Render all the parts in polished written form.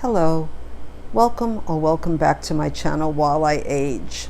Hello, welcome back to my channel While I Age.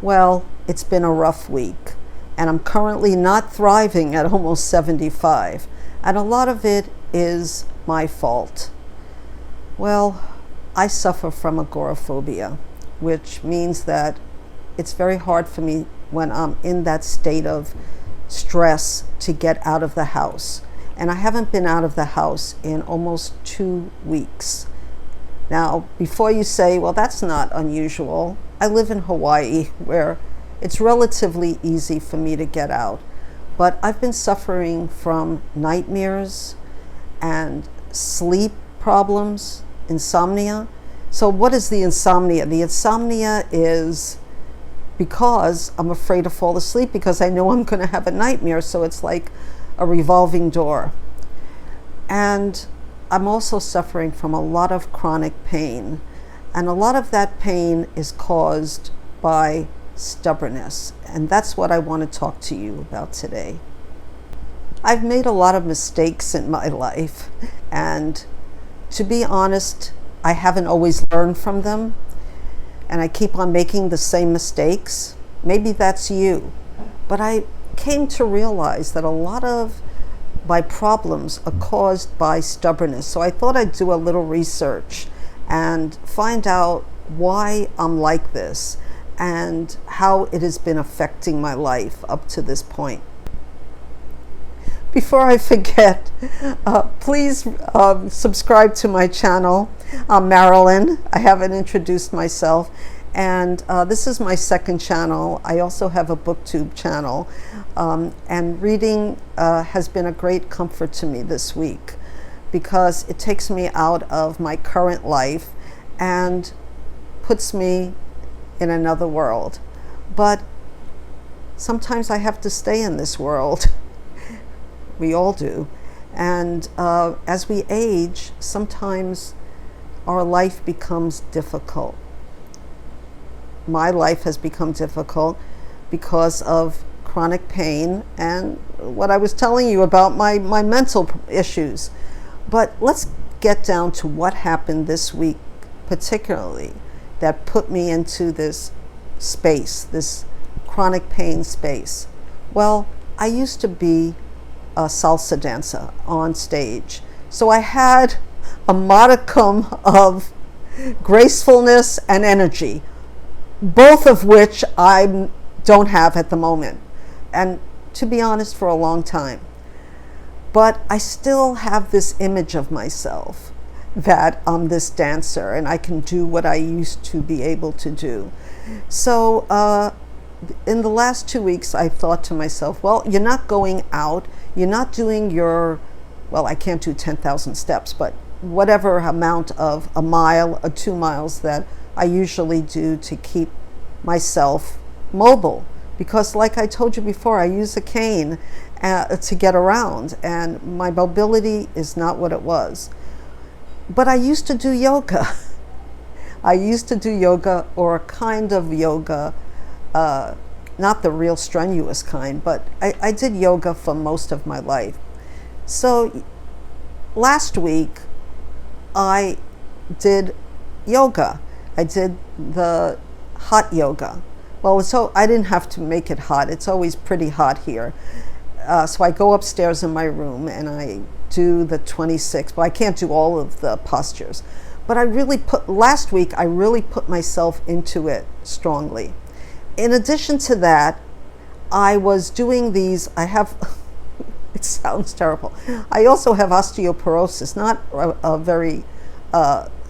Well, it's been a rough week and I'm currently not thriving at almost 75, and a lot of it is my fault. Well, I suffer from agoraphobia, which means that it's very hard for me when I'm in that state of stress to get out of the house. And I haven't been out of the house in almost 2 weeks. Now, before you say, well, that's not unusual, I live in Hawaii where it's relatively easy for me to get out. But I've been suffering from nightmares and sleep problems, insomnia. So what is the insomnia? The insomnia is because I'm afraid to fall asleep because I know I'm going to have a nightmare. So it's like a revolving door. And I'm also suffering from a lot of chronic pain, and a lot of that pain is caused by stubbornness, and that's what I want to talk to you about today. I've made a lot of mistakes in my life, and to be honest, I haven't always learned from them, and I keep on making the same mistakes. Maybe that's you, but I came to realize that a lot of my problems are caused by stubbornness. So I thought I'd do a little research and find out why I'm like this and how it has been affecting my life up to this point. Before I forget, please subscribe to my channel. I'm Marilyn. I haven't introduced myself. And this is my second channel. I also have a booktube channel. And reading has been a great comfort to me this week because it takes me out of my current life and puts me in another world. But sometimes I have to stay in this world. We all do. And as we age, sometimes our life becomes difficult. My life has become difficult because of chronic pain and what I was telling you about my mental issues. But let's get down to what happened this week, particularly, that put me into this space, this chronic pain space. Well, I used to be a salsa dancer on stage. So I had a modicum of gracefulness and energy, both of which I don't have at the moment, and to be honest, for a long time. But I still have this image of myself that I'm this dancer and I can do what I used to be able to do. So in the last 2 weeks, I thought to myself, well, you're not going out, you're not doing your, well, I can't do 10,000 steps, but whatever amount of a mile or 2 miles that I usually do to keep myself mobile. Because like I told you before, I use a cane to get around, and my mobility is not what it was. But I used to do yoga. I used to do yoga, or a kind of yoga, not the real strenuous kind, but I did yoga for most of my life. So last week I did yoga. I did the hot yoga. Well, so I didn't have to make it hot. It's always pretty hot here. So I go upstairs in my room and I do the 26, but I can't do all of the postures. But last week, I really put myself into it strongly. In addition to that, I was doing these, it sounds terrible. I also have osteoporosis, not a very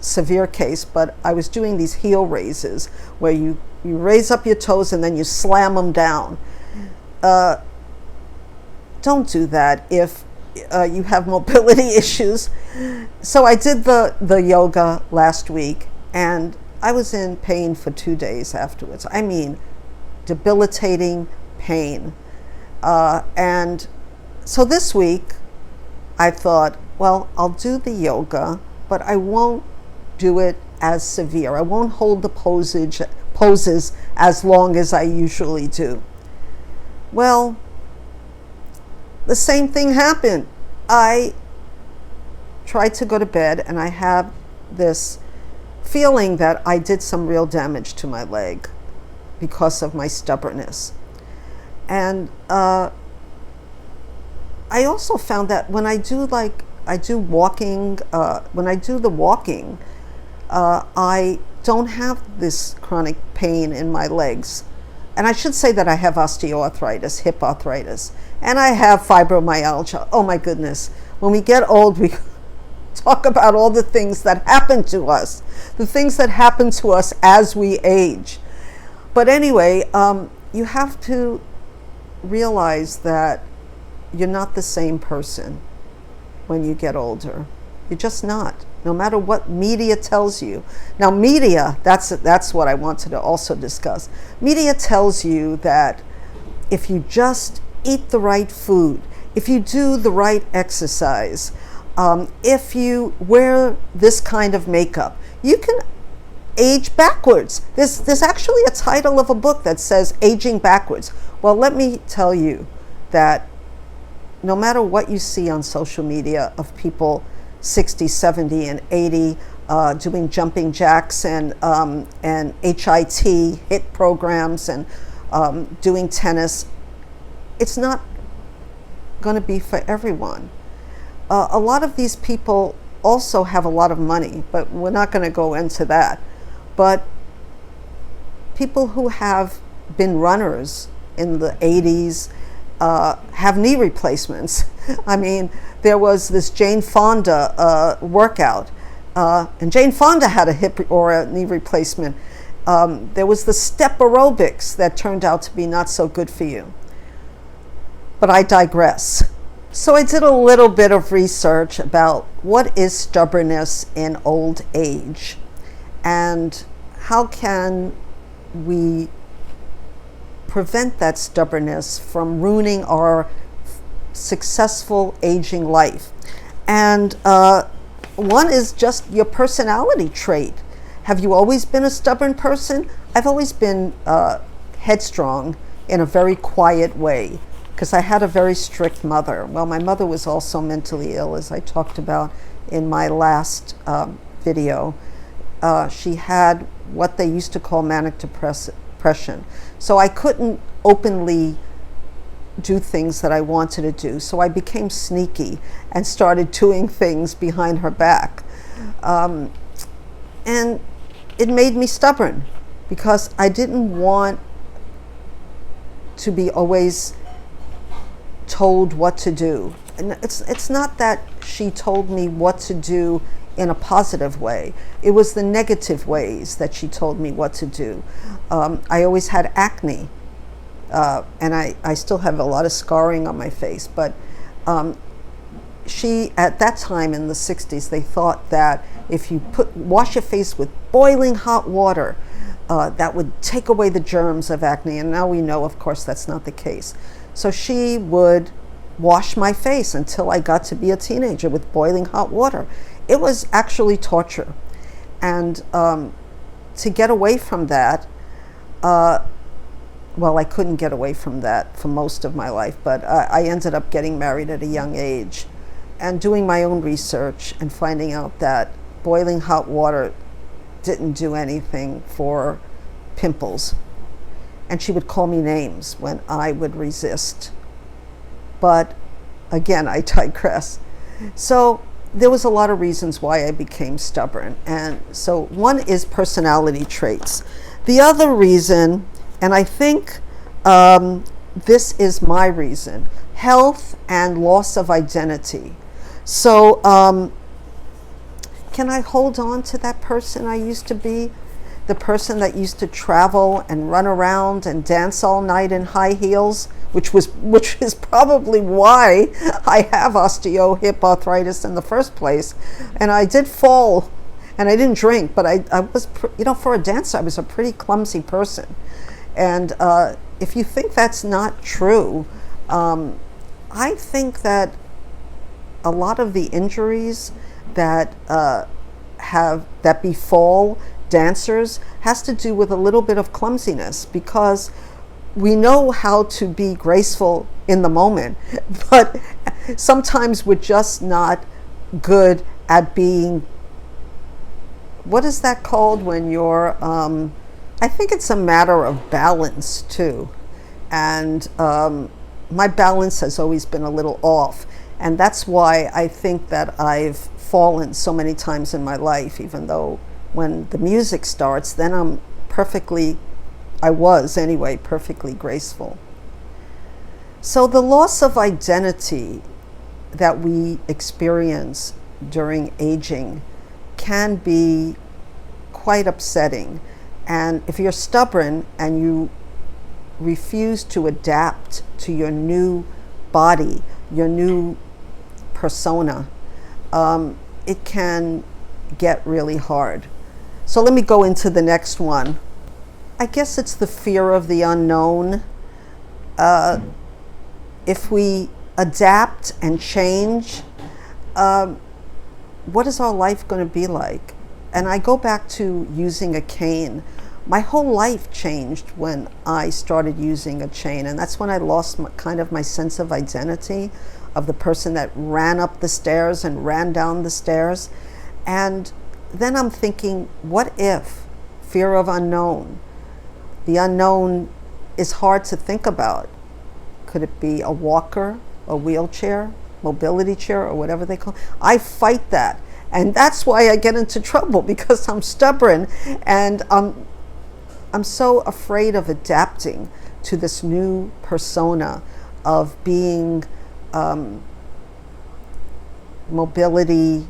severe case, but I was doing these heel raises where you raise up your toes and then you slam them down. Don't do that if you have mobility issues. So I did the yoga last week and I was in pain for 2 days afterwards. I mean, debilitating pain. And so this week I thought, well, I'll do the yoga, but I won't do it as severe. I won't hold the poses as long as I usually do. Well, the same thing happened. I tried to go to bed and I have this feeling that I did some real damage to my leg because of my stubbornness. And I also found that when I do walking, when I do the walking, I don't have this chronic pain in my legs. And I should say that I have osteoarthritis, hip arthritis, and I have fibromyalgia. Oh my goodness. When we get old, we talk about all the things that happen to us, the things that happen to us as we age. But anyway, you have to realize that you're not the same person when you get older. You're just not, no matter what media tells you. Now, media, that's what I wanted to also discuss. Media tells you that if you just eat the right food, if you do the right exercise, if you wear this kind of makeup, you can age backwards. There's actually a title of a book that says Aging Backwards. Well, let me tell you that no matter what you see on social media of people 60, 70, and 80 doing jumping jacks and HIT programs and doing tennis, it's not going to be for everyone. A lot of these people also have a lot of money, but we're not going to go into that. But people who have been runners in the 80s have knee replacements. I mean, there was this Jane Fonda workout, and Jane Fonda had a hip or a knee replacement. There was the step aerobics that turned out to be not so good for you. But I digress. So I did a little bit of research about what is stubbornness in old age, and how can we prevent that stubbornness from ruining our successful aging life. And one is just your personality trait. Have you always been a stubborn person? I've always been headstrong in a very quiet way, because I had a very strict mother. Well, my mother was also mentally ill, as I talked about in my last video. She had what they used to call manic depression. So I couldn't openly do things that I wanted to do. So I became sneaky and started doing things behind her back. And it made me stubborn, because I didn't want to be always told what to do. And it's not that she told me what to do in a positive way. It was the negative ways that she told me what to do. I always had acne, and I still have a lot of scarring on my face, but she, at that time in the 60s, they thought that if you wash your face with boiling hot water, that would take away the germs of acne, and now we know, of course, that's not the case. So she would wash my face until I got to be a teenager with boiling hot water. It was actually torture. And to get away from that, well, I couldn't get away from that for most of my life, but I ended up getting married at a young age and doing my own research and finding out that boiling hot water didn't do anything for pimples. And she would call me names when I would resist. But again, I digress. So there was a lot of reasons why I became stubborn. And so one is personality traits. The other reason, and I think this is my reason, health and loss of identity. So can I hold on to that person I used to be? The person that used to travel and run around and dance all night in high heels, which is probably why I have hip arthritis in the first place. And I did fall, and I didn't drink, but I was, for a dancer, I was a pretty clumsy person. And if you think that's not true, I think that a lot of the injuries that befall dancers has to do with a little bit of clumsiness, because we know how to be graceful in the moment, but sometimes we're just not good at being what is that called when you're, I think it's a matter of balance too. And my balance has always been a little off. And that's why I think that I've fallen so many times in my life, even though when the music starts, then I was anyway, perfectly graceful. So the loss of identity that we experience during aging can be quite upsetting. And if you're stubborn and you refuse to adapt to your new body, your new persona, it can get really hard. So let me go into the next one. I guess it's the fear of the unknown. If we adapt and change, what is our life going to be like? And I go back to using a cane. My whole life changed when I started using a cane, and that's when I lost kind of my sense of identity of the person that ran up the stairs and ran down the stairs. And then I'm thinking, what if? Fear of unknown. The unknown is hard to think about. Could it be a walker, a wheelchair, mobility chair, or whatever they call it? I fight that. And that's why I get into trouble, because I'm stubborn and I'm so afraid of adapting to this new persona of being mobility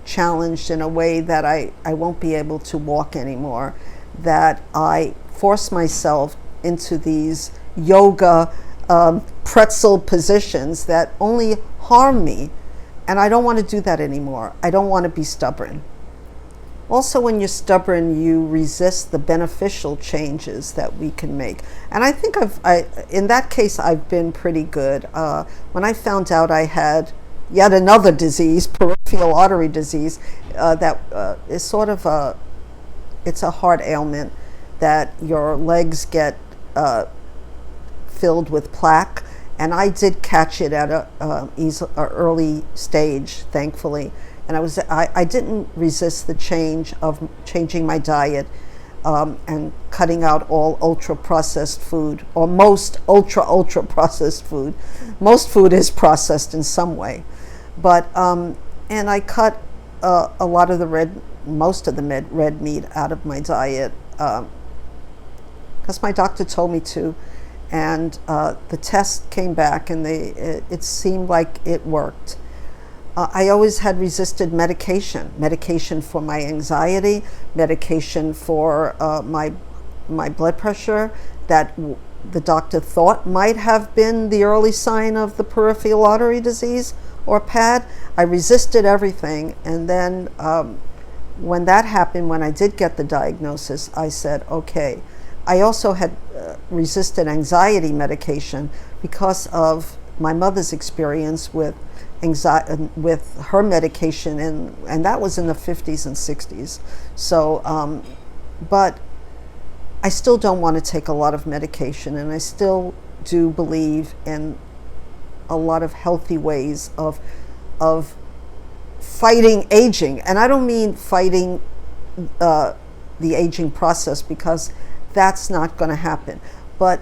challenged in a way that I won't be able to walk anymore, that I force myself into these yoga pretzel positions that only harm me. And I don't want to do that anymore. I don't want to be stubborn. Also, when you're stubborn, you resist the beneficial changes that we can make. And I think in that case, I've been pretty good. When I found out I had yet another disease, peripheral artery disease, that is sort of it's a heart ailment that your legs get filled with plaque. And I did catch it at a early stage, thankfully. And I didn't resist the change of changing my diet and cutting out all ultra-processed food, or most ultra-processed food. Most food is processed in some way. But, and I cut a lot of most of the red meat out of my diet because my doctor told me to. And the test came back and it seemed like it worked. I always had resisted medication for my anxiety, medication for my blood pressure that the doctor thought might have been the early sign of the peripheral artery disease or PAD. I resisted everything. And then when that happened, when I did get the diagnosis, I said, okay. I also had resisted anxiety medication because of my mother's experience with her medication, and that was in the 50s and 60s. So, but I still don't want to take a lot of medication, and I still do believe in a lot of healthy ways of fighting aging. And I don't mean fighting the aging process, because that's not going to happen. But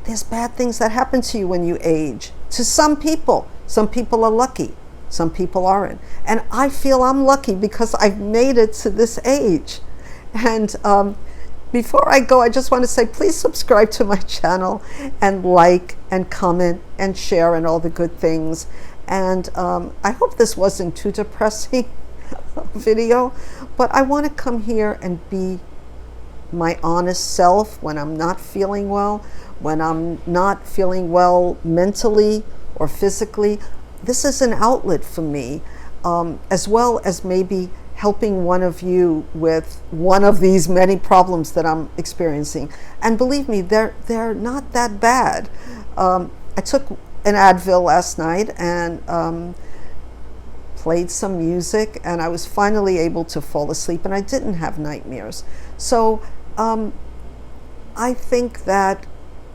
there's bad things that happen to you when you age. To some people. Some people are lucky. Some people aren't. And I feel I'm lucky because I've made it to this age. And before I go, I just want to say, please subscribe to my channel and like and comment and share and all the good things. And I hope this wasn't too depressing video, but I want to come here and be my honest self when I'm not feeling well, when I'm not feeling well mentally or physically. This is an outlet for me, as well as maybe helping one of you with one of these many problems that I'm experiencing. And believe me, they're not that bad. I took an Advil last night and played some music, and I was finally able to fall asleep, and I didn't have nightmares. So I think that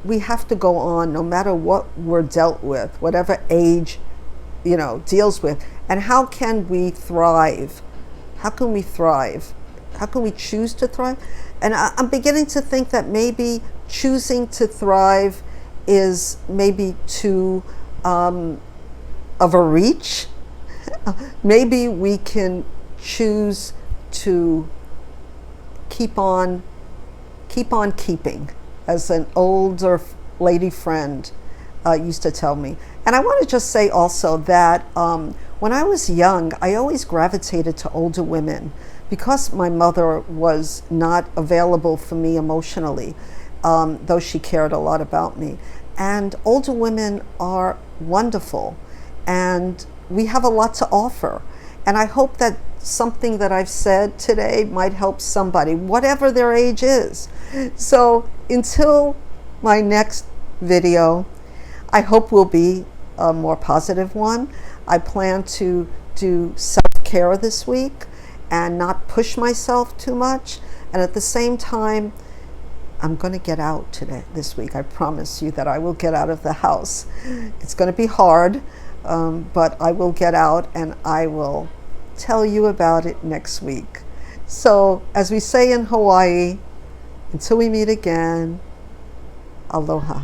we have to go on no matter what we're dealt with, whatever age, deals with. And how can we thrive? How can we thrive we choose to thrive? And I'm beginning to think that maybe choosing to thrive is maybe too of a reach. Maybe we can choose to keep on keeping, as an older lady friend used to tell me. And I want to just say also that when I was young, I always gravitated to older women because my mother was not available for me emotionally, though she cared a lot about me. And older women are wonderful, and we have a lot to offer. And I hope that something that I've said today might help somebody, whatever their age is. So until my next video, I hope will be a more positive one. I plan to do self-care this week and not push myself too much. And at the same time, I'm going to get out this week. I promise you that I will get out of the house. It's going to be hard, but I will get out, and I will tell you about it next week. So, as we say in Hawaii, until we meet again, aloha.